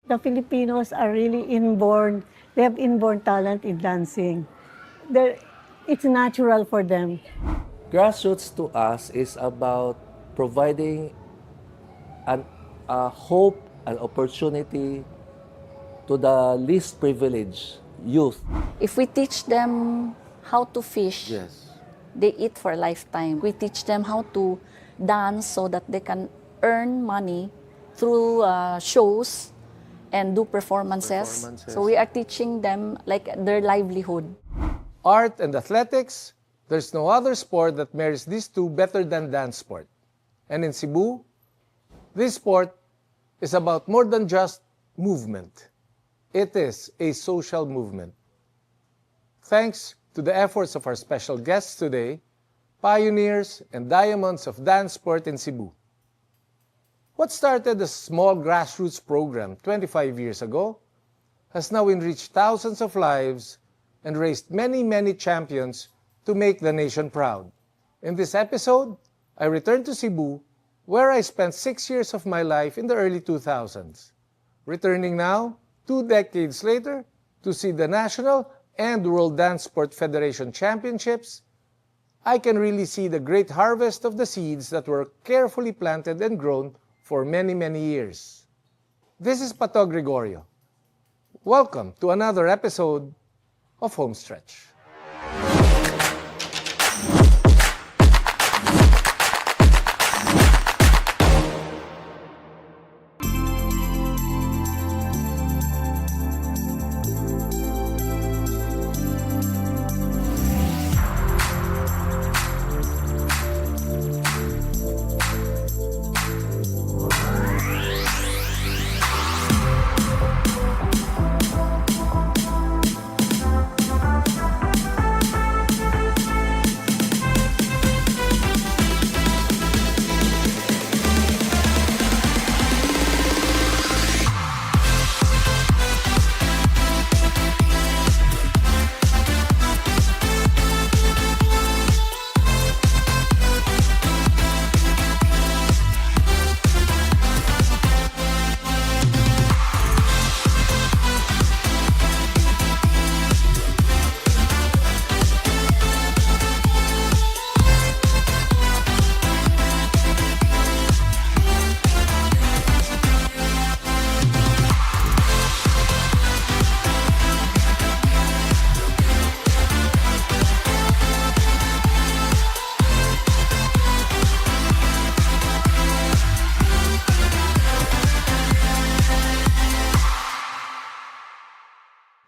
the Filipinos are really inborn, they have inborn talent in dancing. It's natural for them. Grassroots to us is about providing a hope, an opportunity to the least privileged youth. If we teach them how to fish, Yes. they eat for a lifetime. We teach them how to dance so that they can earn money through shows and do performances. So we are teaching them like their livelihood. Art and athletics, there's no other sport that marries these two better than dance sport. And in Cebu, this sport is about more than just movement. It is a social movement. Thanks to the efforts of our special guests today, pioneers and diamonds of dance sport in Cebu. What started as a small grassroots program 25 years ago has now enriched thousands of lives and raised many, many champions to make the nation proud. In this episode, I return to Cebu, where I spent 6 years of my life in the early 2000s. Returning now, 2 decades later, to see the National and World Dancesport Federation Championships, I can really see the great harvest of the seeds that were carefully planted and grown for many, many years. This is Pató Gregorio. Welcome to another episode of Homestretch.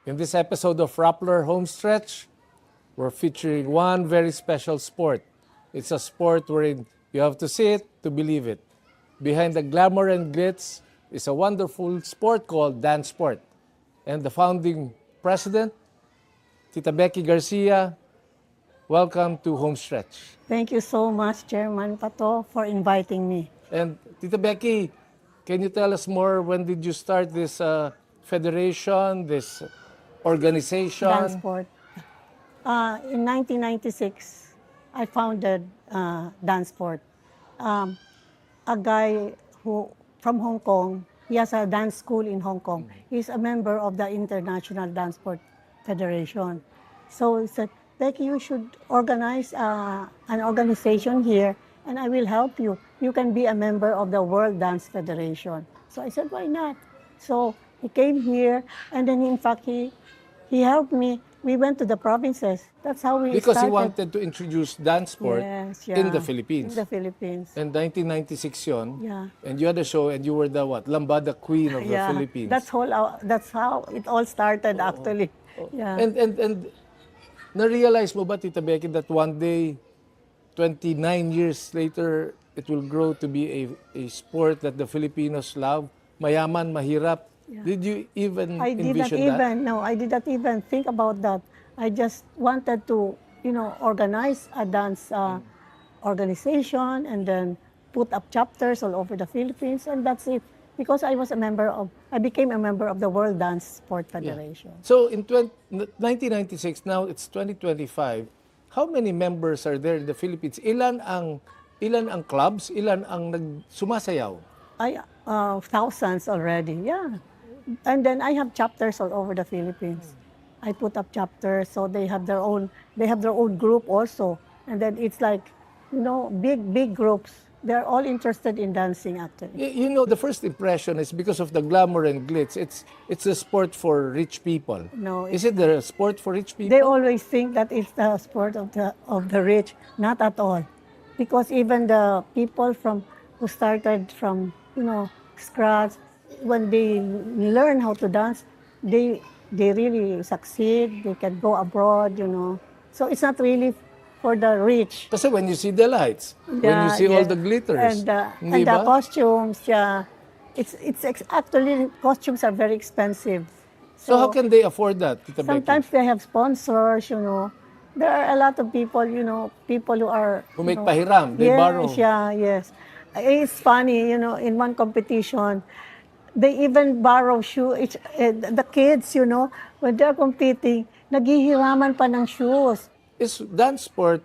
In this episode of Rappler Homestretch, we're featuring one very special sport. It's a sport wherein you have to see it to believe it. Behind the glamour and glitz is a wonderful sport called dance sport. And the founding president, Tita Becky Garcia, welcome to Homestretch. Thank you so much, Chairman Pató, for inviting me. And Tita Becky, can you tell us more, when did you start this federation, this organization? Dancesport. In 1996, I founded Dancesport. A guy from Hong Kong, he has a dance school in Hong Kong. He's a member of the International Dancesport Federation. So he said, Becky, you should organize an organization here and I will help you. You can be a member of the World Dance Federation. So I said, why not? So he came here and then in fact he helped me. We went to the provinces. That's how we Because started. he wanted to introduce dance sport in the Philippines. In the Philippines. And 1996 yun. Yeah. And you had a show and you were the what? Lambada queen of the Philippines. That's how it all started actually. Yeah. And na-realize mo ba, Tita Becky, that one day, 29 years later, it will grow to be a sport that the Filipinos love? Mayaman, mahirap. Yeah. Did you even I did not even think about that. I just wanted to, organize a dance organization and then put up chapters all over the Philippines, and that's it. Because I became a member of the World Dancesport Federation. Yeah. So in 1996, now it's 2025. How many members are there in the Philippines? Ilan ang clubs? Ilan ang sumasayaw? Thousands already. Yeah. And then I have chapters all over the Philippines. I put up chapters, so they have their own group also. And then it's like, big groups. They're all interested in dancing actually. You know, the first impression is because of the glamour and glitz. It's a sport for rich people. No, Is it the sport for rich people? They always think that it's the sport of the rich. Not at all, because even the people who started from scratch, when they learn how to dance, they really succeed. They can go abroad. So it's not really for the rich. Kasi when you see the lights, when you see all the glitters, and di the ba? costumes, actually costumes are very expensive. So how can they afford that, Tita Becky? Sometimes they have sponsors, There are a lot of people, people who are... Who make pahiram, they borrow. Yes. It's funny, in one competition, they even borrow shoes. The kids, when they're competing, naghihiraman pa ng shoes. Is dance sport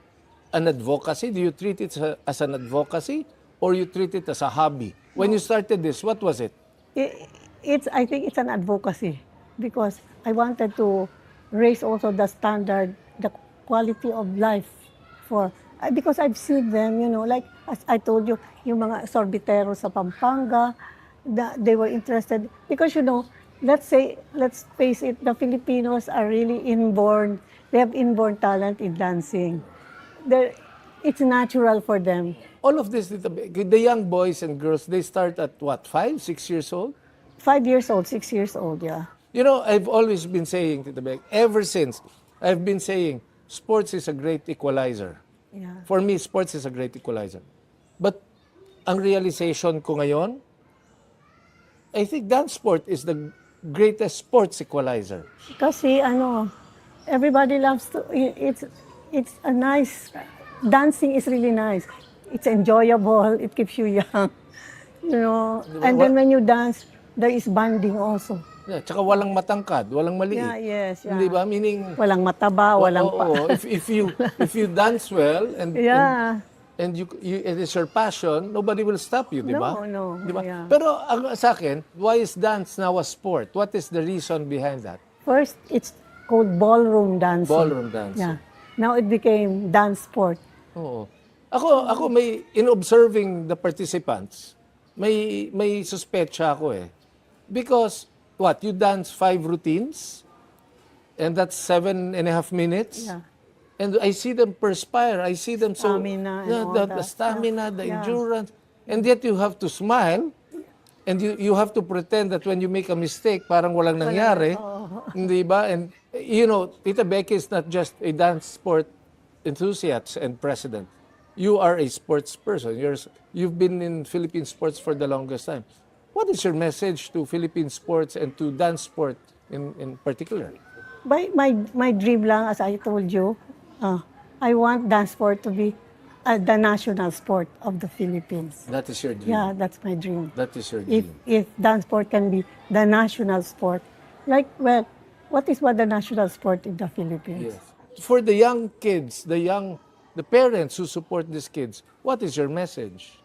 an advocacy? Do you treat it as an advocacy or you treat it as a hobby? When you started this, what was it? I think it's an advocacy because I wanted to raise also the standard, the quality of life because I've seen them, like as I told you, yung mga sorbiteros sa Pampanga, they were interested because let's face it, the Filipinos are really inborn. They have inborn talent in dancing. It's natural for them. All of this, the young boys and girls, they start at what, 5, 6 years old? 5 years old, 6 years old, yeah. I've always been saying, Tita Beck, ever since, I've been saying, sports is a great equalizer. Yeah. For me, sports is a great equalizer. But ang realization ko ngayon, I think dance sport is the greatest sports equalizer. Kasi everybody loves to, it's a nice, dancing is really nice. It's enjoyable, it keeps you young. And then when you dance, there is bonding also. Yeah, tsaka walang matangkad, walang maliit. Yeah, yes, yeah. Di ba? Meaning, walang mataba, walang if you dance well and yeah. and you it is your passion, nobody will stop you, di ba? No, Di ba? yeah. Pero sa akin, why is dance now a sport? What is the reason behind that? First, it's called ballroom dancing. Ballroom dancing. Yeah. Now it became dance sport. Oo. Ako in observing the participants, may suspecha ako eh. Because you dance 5 routines and that's 7.5 minutes. Yeah. And I see them perspire. I see them Stamina and all the that stamina, stuff. the Yeah. endurance. And yet you have to smile and you have to pretend that when you make a mistake, parang walang nangyari. Hindi ba? And Tita Becky is not just a dance sport enthusiast and president. You are a sports person. You've been in Philippine sports for the longest time. What is your message to Philippine sports and to dance sport in particular? My dream lang, as I told you, I want dance sport to be the national sport of the Philippines. That is your dream. Yeah, that's my dream. That is your dream. If dance sport can be the national sport, what is the national sport in the Philippines? Yes. For the young kids, the parents who support these kids, what is your message?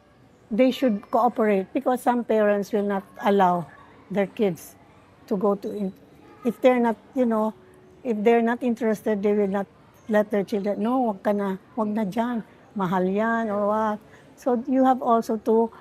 They should cooperate because some parents will not allow their kids to go to, if they're not, if they're not interested, they will not let their children, no, wag na dyan, mahal yan or what. So you have also to,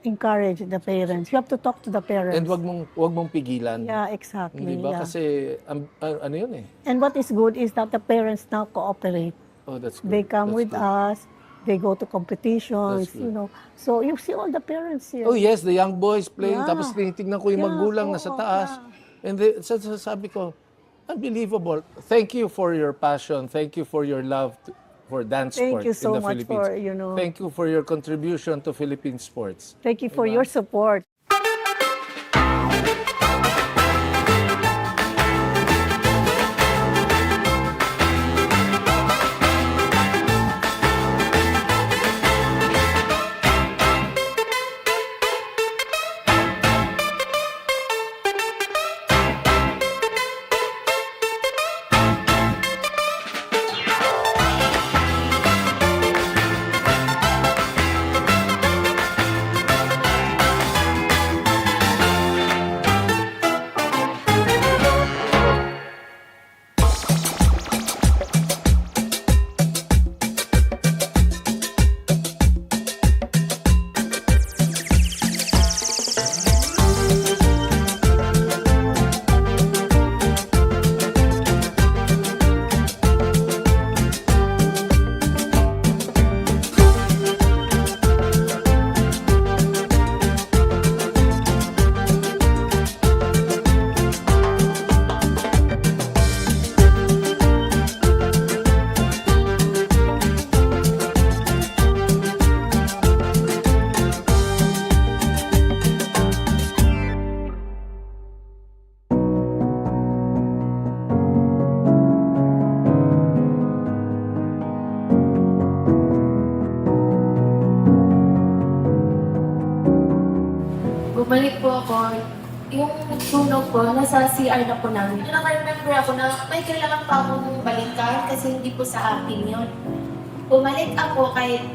encourage the parents. You have to talk to the parents. And wag mong pigilan. Yeah, exactly. Hindi ba? Yeah. Kasi ano yun eh. And what is good is that the parents now cooperate. Oh, that's good. They come That's with good. us. They go to competitions, That's good. So you see all the parents here. Oh yes, the young boys playing, Yeah. tapos tinitingnan ko yung Yeah, magulang oo, nasa taas. yeah. And sabi ko, unbelievable. Thank you for your passion. Thank you for your love for dance Thank sport you so in the much Philippines. for, Thank you for your contribution to Philippine sports. Thank you for your support. bumalik po ako, yung sunog po, nasa CR na po namin. Naka-remember ako na may kailangan pa akong balikan kasi hindi po sa akin yun. Bumalik ako kahit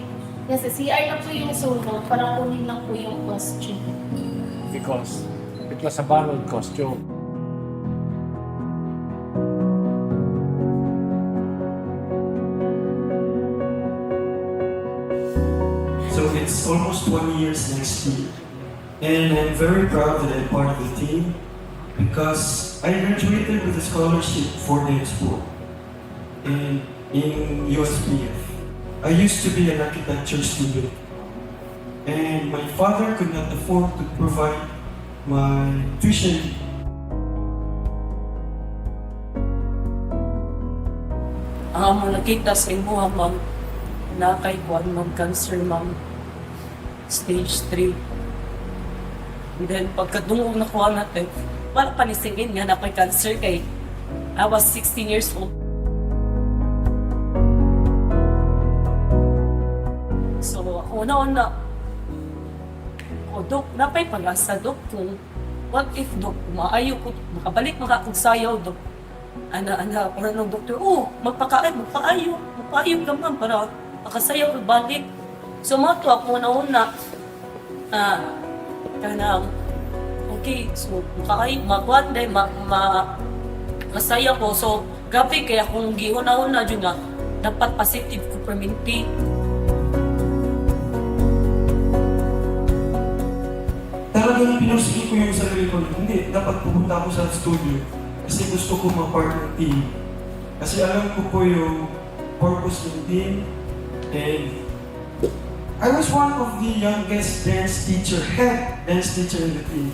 nasa CR na po yung sunog, parang kunin lang po yung costume. Because it was a borrowed costume. So it's almost 20 years next year. And I'm very proud that I'm part of the team because I graduated with a scholarship for Dancesport and in USPF. I used to be an architecture student and my father could not afford to provide my tuition. Nakita sa imo, ma'am, na kay Kwan, ma'am, cancer, ma'am, stage 3. And then, pagkadungog na kuha natin, wala panisingin nga na kay cancer kay I was 16 years old. So, una-una, Dok, napay pag-asa, Dok, kung what if, Dok, maayo ko, makabalik akong sayaw, Dok. Para ng doktor, magpaayo ka man para makasayaw ka balik. So, mato ako una-una, okay, so, magwan day, masaya ko. So, gabi kaya kung gihuna-una dyan nga, dapat positive ko perminti. Talagang pinursige ko yung sarili ko, hindi, dapat pupunta ako sa studio kasi gusto ko ma-part ng team. Kasi alam ko po yung purpose ng team and I was one of the youngest head dance teacher in the team.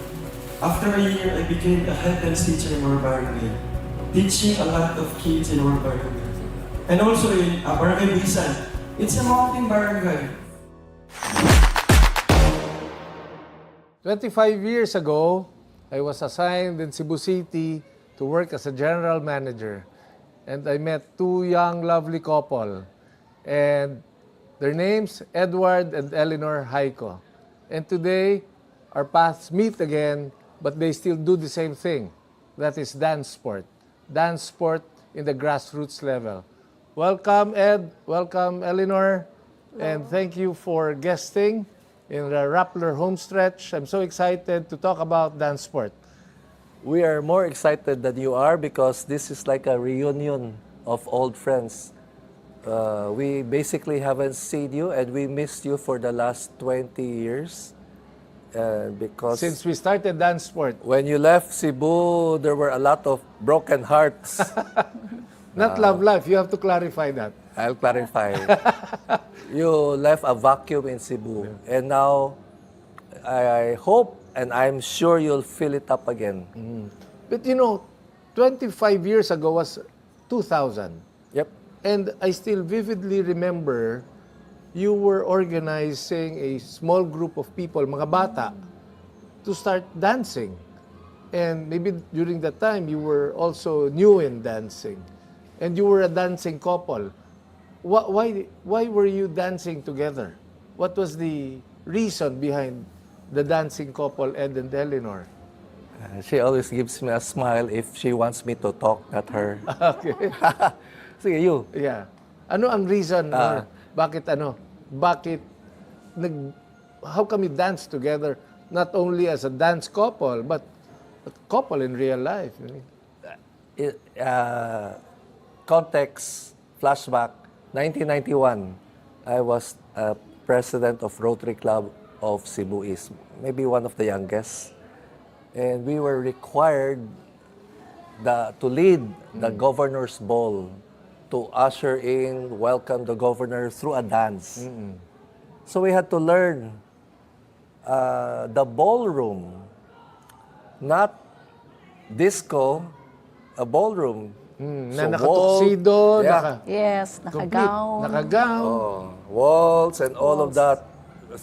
After a year, I became a head dance teacher in our barangay, teaching a lot of kids in our barangay. And also in Barangay Bisan. It's a mountain barangay. 25 years ago, I was assigned in Cebu City to work as a general manager. And I met two young, lovely couple. And their names, Edward and Eleanor Hayco. And today, our paths meet again, but they still do the same thing. That is dance sport. Dance sport in the grassroots level. Welcome, Ed. Welcome, Eleanor. And thank you for guesting in the Rappler Homestretch. I'm so excited to talk about dance sport. We are more excited than you are because this is like a reunion of old friends. We basically haven't seen you and we missed you for the last 20 years. Because Since we started dance sport. when you left Cebu, there were a lot of broken hearts. Not love life. You have to clarify that. I'll clarify. You left a vacuum in Cebu. And now, I hope and I'm sure you'll fill it up again. But 25 years ago was 2000. Yep. And I still vividly remember you were organizing a small group of people, mga bata, to start dancing. And maybe during that time, you were also new in dancing. And you were a dancing couple. Why were you dancing together? What was the reason behind the dancing couple, Ed and Eleanor? She always gives me a smile if she wants me to talk, not her. Okay. Sige, you. Yeah. Ano ang reason? How come you dance together, not only as a dance couple, but a couple in real life? Context, flashback, 1991, I was president of Rotary Club of Cebu East, maybe one of the youngest. And we were required to lead the governor's ball, to usher in, welcome the governor through a dance. So we had to learn the ballroom, not disco, a ballroom. Na nakatuksido, yeah. Yes, nakagaw. nakagaw. Waltz and all of that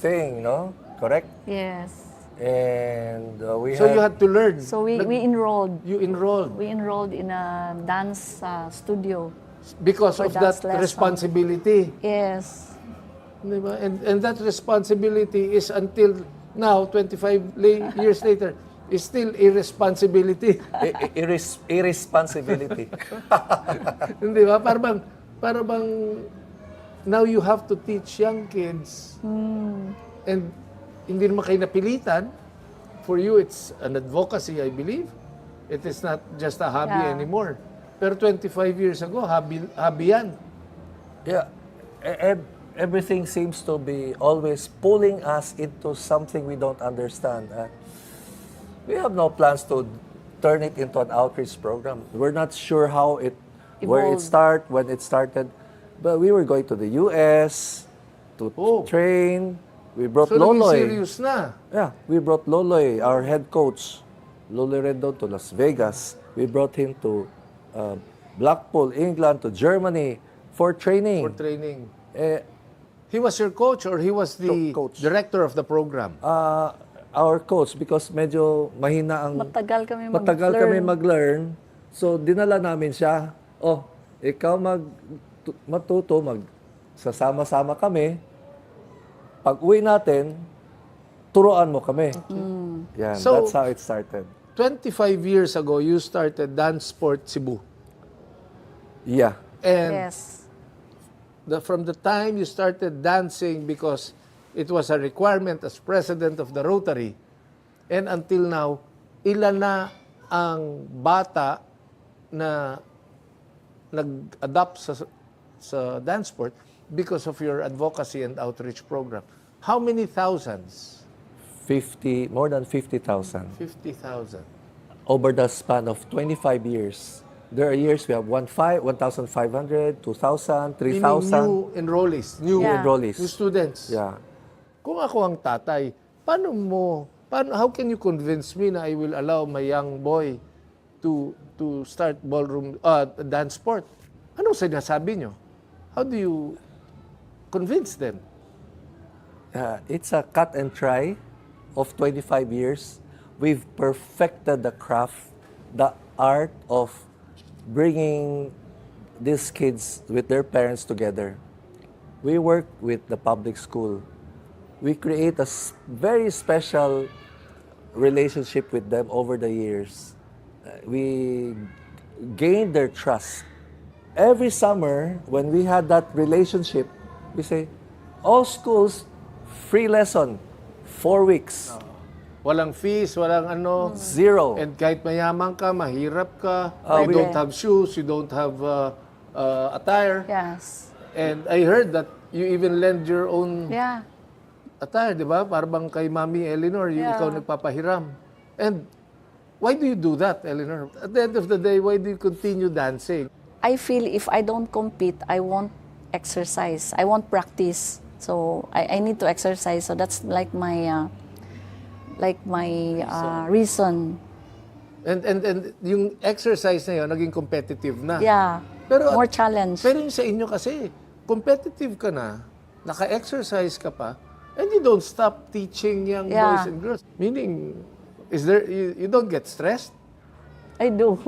thing, no? Correct? Yes. And So you had to learn. So we enrolled. You enrolled We enrolled in a dance studio. because For of that dance lesson. responsibility. Yes. Diba? And that responsibility is until Now, 25 years later, is still irresponsibility. Irresponsibility. Hindi ba? Para bang now you have to teach young kids. And hindi naman kayo napilitan. For you, it's an advocacy, I believe. It is not just a hobby Yeah. anymore. Pero 25 years ago, hobby yan. Yeah, everything seems to be always pulling us into something we don't understand. We have no plans to turn it into an outreach program. We're not sure how where it Evolved. when it started, but we were going to the U.S. to train. We brought So, naging Loloy. serious na. Yeah, we brought Loloy, our head coach, Loloy Rendon, to Las Vegas. We brought him to Blackpool, England, to Germany for training. For training. He was your coach or he was the Coach. director of the program? Our coach, because medyo mahina ang... Matagal kami mag-learn. So, dinala namin siya. Oh, ikaw matuto, sasama-sama kami. Pag uwi natin, turuan mo kami. Yan, So, that's how it started. 25 years ago, you started Dancesport Cebu. Yeah. And Yes. from the time you started dancing because it was a requirement as president of the Rotary, and until now, ilan na ang bata na nag-adapt sa dance sport because of your advocacy and outreach program? How many thousands? More than 50,000. 50,000. Over the span of 25 years. There are years we have 1,500, 2,000, 3,000. Meaning new enrollees, new Yeah. enrollees. new students. Yeah. Kung ako ang tatay, how can you convince me na I will allow my young boy to start dance sport? Anong sinasabi nyo? How do you convince them? It's a cut and try of 25 years. We've perfected the craft, the art of bringing these kids with their parents together. We work with the public school. We create a very special relationship with them over the years. We gained their trust. Every summer, when we had that relationship, we say, all schools, free lesson, 4 weeks. Walang fees, walang ano. Zero. And kahit mayaman ka, mahirap ka, you we- don't have shoes, you don't have attire. Yes. And I heard that you even lend your own Yeah. attire, di ba? Parang kay Mami Eleanor, Yeah. ikaw nagpapahiram. And why do you do that, Eleanor? At the end of the day, why do you continue dancing? I feel if I don't compete, I won't exercise. I won't practice. So I need to exercise. So that's like my reason. And yung exercise na yun, naging competitive na. Yeah. Pero, More challenge. Pero yung sa inyo kasi, competitive ka na, naka-exercise ka pa, and you don't stop teaching young Yeah. boys and girls. Meaning, you don't get stressed? I do.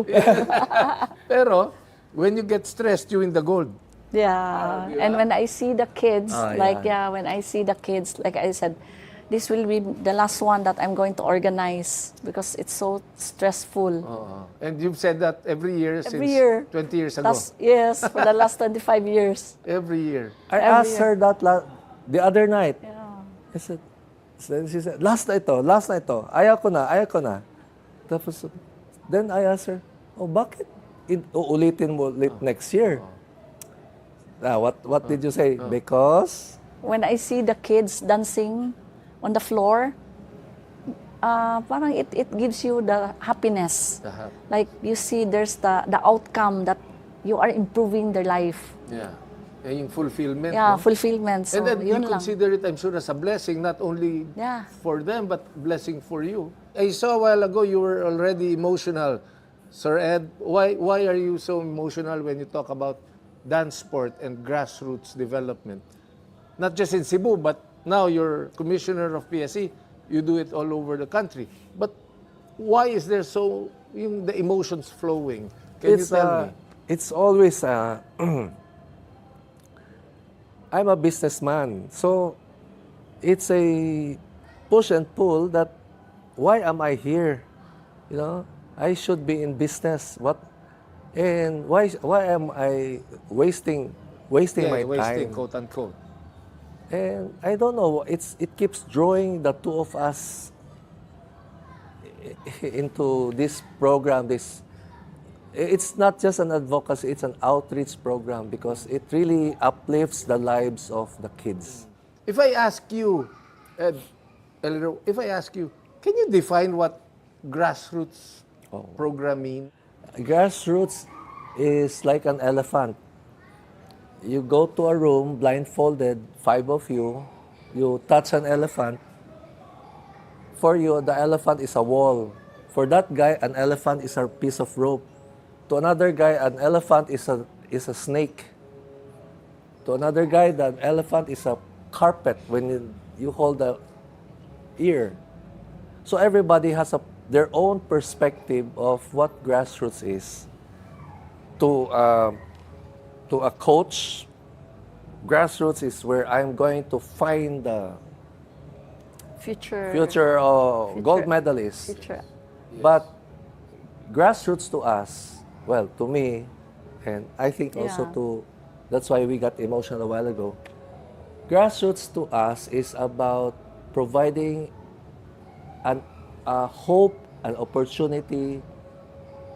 Pero, when you get stressed, you win the gold. Yeah. And when I see the kids, yeah. when I see the kids, like I said, this will be the last one that I'm going to organize because it's so stressful. And you've said that every year since Every year. 20 years ago. Yes, for the last 25 years. Every year. I asked her that the other night. Yeah. I said, she said, last na ito. Ayaw ko na. Tapos, then I asked her, oh, bakit? Uulitin mo next year. What did you say? Because? When I see the kids dancing on the floor, parang it gives you the happiness. Like you see there's the outcome that you are improving their life. Yeah. Yung fulfillment. Yeah, no? fulfillment. So, And then you yun lang. consider it, I'm sure, as a blessing, not only Yeah. for them, but blessing for you. I saw a while ago you were already emotional. Sir Ed, why are you so emotional when you talk about dance sport and grassroots development? Not just in Cebu, but now you're commissioner of PSE. You do it all over the country. But why is there the emotions flowing? Can you tell me? It's always, I'm a businessman. So, it's a push and pull that why am I here? You know, I should be in business. What and why am I wasting my wasting, time? quote unquote. And I don't know, it keeps drawing the two of us into this program. It's not just an advocacy, it's an outreach program because it really uplifts the lives of the kids. If I ask you, Ed, Eleanor, if I ask you, can you define what grassroots program mean? Grassroots is like an elephant. You go to a room blindfolded, 5 of you, you touch an elephant. For you, the elephant is a wall. For that guy, an elephant is a piece of rope. To another guy, an elephant is a snake. To another guy, the elephant is a carpet when you hold the ear. So everybody has their own perspective of what grassroots is. To a coach, grassroots is where I'm going to find the future gold medalists. Future. But grassroots to us, well, to me, and I think also that's why we got emotional a while ago. Grassroots to us is about providing a hope, an opportunity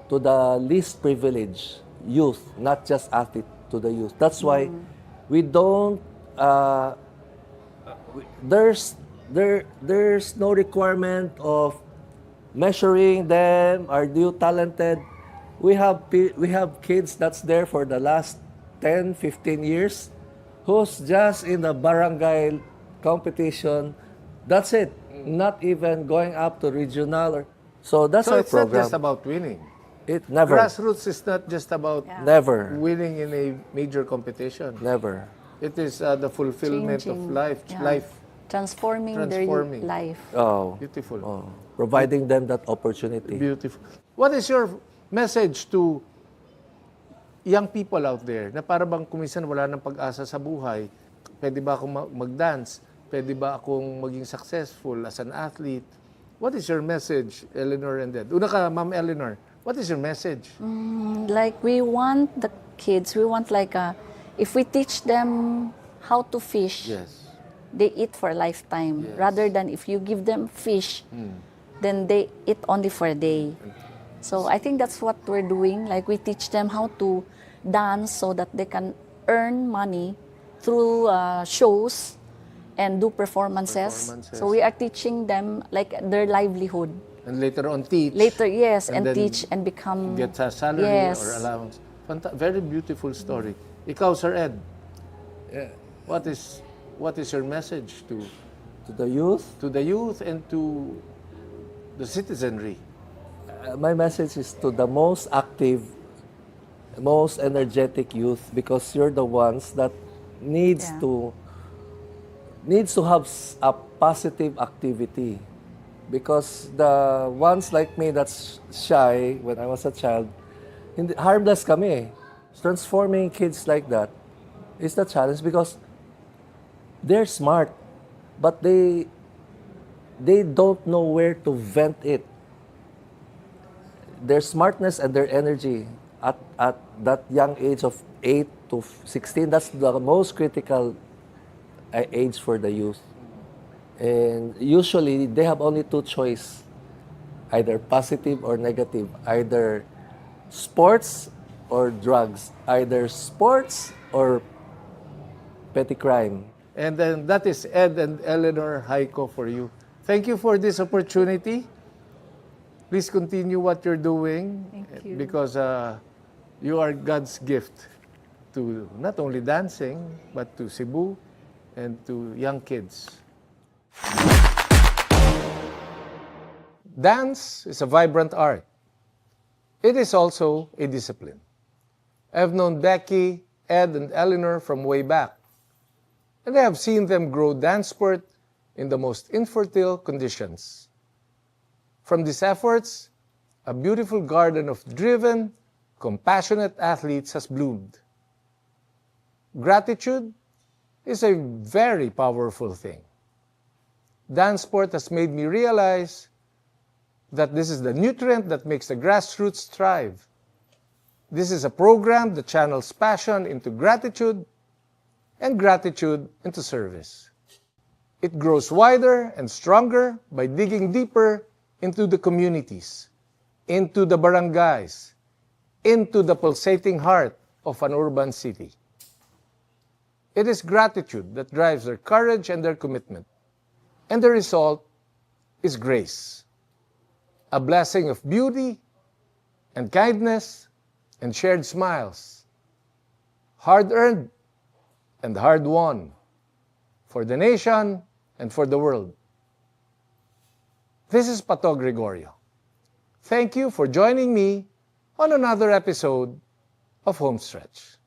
to the least privileged youth, not just athlete, to the youth. That's why we don't. There's no requirement of measuring them. Are you talented? We have kids that's there for the last 10, 15 years, who's just in the barangay competition. That's it. Not even going up to regional. So that's So our it's program. not just about winning. It never. Grassroots is not just about Never. winning in a major competition. Never. It is the fulfillment of Changing, life. yeah. Life. Transforming their Transforming. life. Oh. Beautiful. Oh. Providing them that opportunity. Beautiful. What is your message to young people out there na para bang kuminsan wala nang pag-asa sa buhay? Pwede ba akong mag-dance? Pwede ba akong maging successful as an athlete? What is your message, Eleanor and Ed? Una ka, Ma'am Eleanor. What is your message? Like we want the kids, we want like if we teach them how to fish, Yes. they eat for a lifetime. Yes. Rather than if you give them fish, then they eat only for a day. So I think that's what we're doing. Like we teach them how to dance so that they can earn money through shows and do performances. So we are teaching them like their livelihood. And later on teach. Later, yes, and then teach and become... Get a salary Yes. or allowance. Very beautiful story. Ikaw, Sir Ed. What is your message to To the youth, the youth and to the citizenry? my message is to the most active, most energetic youth, because you're the ones that needs to have a positive activity. Because the ones like me that's shy when I was a child, harmless kami. Transforming kids like that is the challenge because they're smart, but they don't know where to vent it. Their smartness and their energy at that young age of 8 to 16, that's the most critical age for the youth. And usually, they have only two choices, either positive or negative, either sports or drugs, either sports or petty crime. And then that is Ed and Eleanor Hayco for you. Thank you for this opportunity. Please continue what you're doing. Thank you. Because you are God's gift to not only dancing, but to Cebu and to young kids. Dance is a vibrant art. It is also a discipline. I've known Becky, Ed, and Eleanor from way back, and I have seen them grow Dancesport in the most infertile conditions. From these efforts, a beautiful garden of driven, compassionate athletes has bloomed. Gratitude is a very powerful thing. Dancesport has made me realize that this is the nutrient that makes the grassroots thrive. This is a program that channels passion into gratitude and gratitude into service. It grows wider and stronger by digging deeper into the communities, into the barangays, into the pulsating heart of an urban city. It is gratitude that drives their courage and their commitment. And the result is grace, a blessing of beauty and kindness and shared smiles, hard-earned and hard-won, for the nation and for the world. This is Pató Gregorio. Thank you for joining me on another episode of Homestretch.